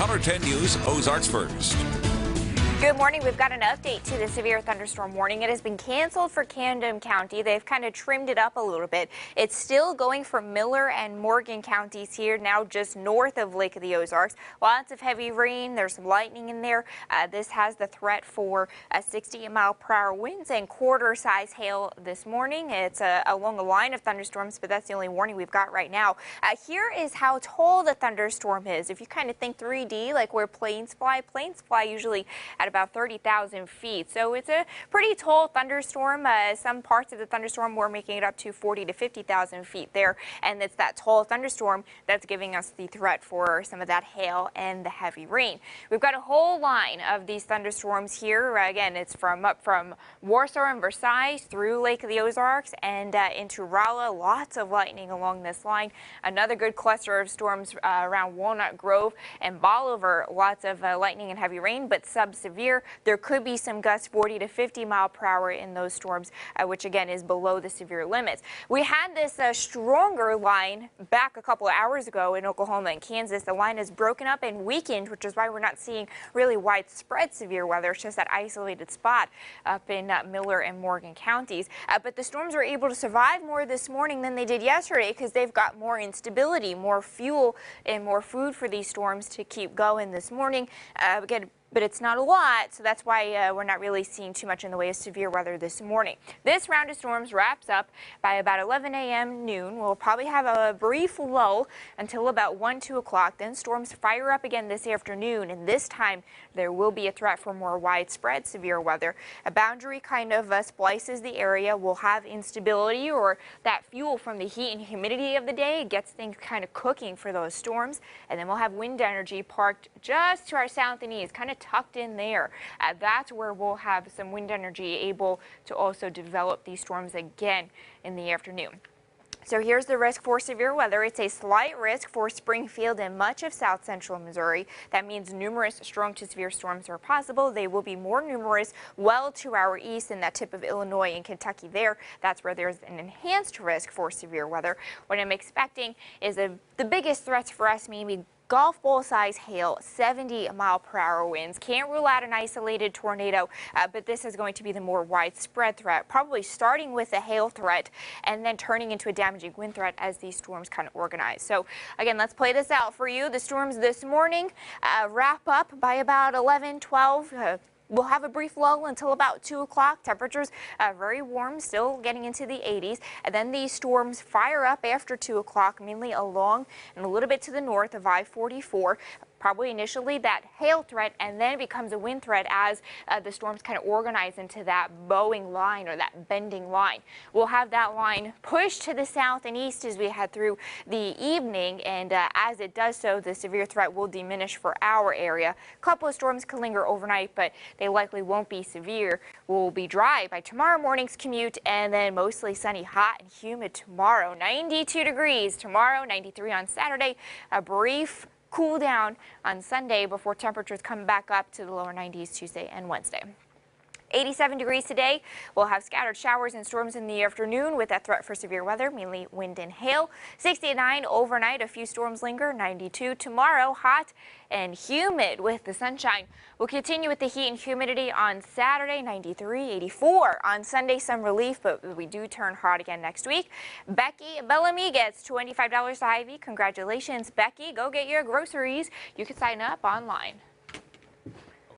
Color 10 News, Ozarks First. Good morning. We've got an update to the severe thunderstorm warning. It has been canceled for Camden County. They've kind of trimmed it up a little bit. It's still going for Miller and Morgan counties here, now just north of Lake of the Ozarks. Lots of heavy rain. There's some lightning in there. This has the threat for 60-mile-per-hour winds and quarter-size hail this morning. It's along a line of thunderstorms, but that's the only warning we've got right now. Here is how tall the thunderstorm is. If you kind of think 3D, like where planes fly usually at about 30,000 feet. So it's a pretty tall thunderstorm. Some parts of the thunderstorm were making it up to 40 to 50,000 feet there. And it's that tall thunderstorm that's giving us the threat for some of that hail and the heavy rain. We've got a whole line of these thunderstorms here. Again, it's up from Warsaw and Versailles through Lake of the Ozarks and into Rolla. Lots of lightning along this line. Another good cluster of storms around Walnut Grove and Bolivar. Lots of lightning and heavy rain, but sub-severe. There could be some gusts 40 to 50 mile per hour in those storms, which again is below the severe limits. We had this stronger line back a couple of hours ago in Oklahoma and Kansas. The line is broken up and weakened, which is why we're not seeing really widespread severe weather. It's just that isolated spot up in Miller and Morgan counties. But the storms were able to survive more this morning than they did yesterday because they've got more instability, more fuel and more food for these storms to keep going this morning. Again, but it's not a lot, so that's why we're not really seeing too much in the way of severe weather this morning. This round of storms wraps up by about 11 a.m. noon. We'll probably have a brief lull until about 1, 2 o'clock. Then storms fire up again this afternoon, and this time there will be a threat for more widespread severe weather. A boundary kind of splices the area. We'll have instability, or that fuel from the heat and humidity of the day gets things kind of cooking for those storms. And then we'll have wind energy parked just to our south and east, kind of tucked in there. That's where we'll have some wind energy able to also develop these storms again in the afternoon. So here's the risk for severe weather. It's a slight risk for Springfield and much of south central Missouri. That means numerous strong to severe storms are possible. They will be more numerous well to our east in that tip of Illinois and Kentucky there. That's where there's an enhanced risk for severe weather. What I'm expecting is the biggest threats for us maybe golf ball size hail, 70-mile-per-hour winds. Can't rule out an isolated tornado, but this is going to be the more widespread threat, probably starting with a hail threat and then turning into a damaging wind threat as these storms kind of organize. So again, let's play this out for you. The storms this morning wrap up by about 11, 12. We'll have a brief lull until about 2 o'clock. Temperatures very warm, still getting into the 80s. And then these storms fire up after 2 o'clock, mainly along and a little bit to the north of I-44. Probably initially that hail threat, and then it becomes a wind threat as the storms kind of organize into that bowing line or that bending line. We'll have that line pushed to the south and east as we head through the evening, and as it does so, the severe threat will diminish for our area. A couple of storms can linger overnight, but they likely won't be severe. We'll be dry by tomorrow morning's commute, and then mostly sunny, hot and humid tomorrow. 92 degrees tomorrow, 93 on Saturday. A brief cool down on Sunday before temperatures come back up to the lower 90s Tuesday and Wednesday. 87 degrees today. We'll have scattered showers and storms in the afternoon with that threat for severe weather, mainly wind and hail. 69 overnight. A few storms linger. 92 tomorrow. Hot and humid with the sunshine. We'll continue with the heat and humidity on Saturday. 93, 84 on Sunday. Some relief, but we do turn hot again next week. Becky Bellamy gets $25 to Ivy. Congratulations, Becky. Go get your groceries. You can sign up online.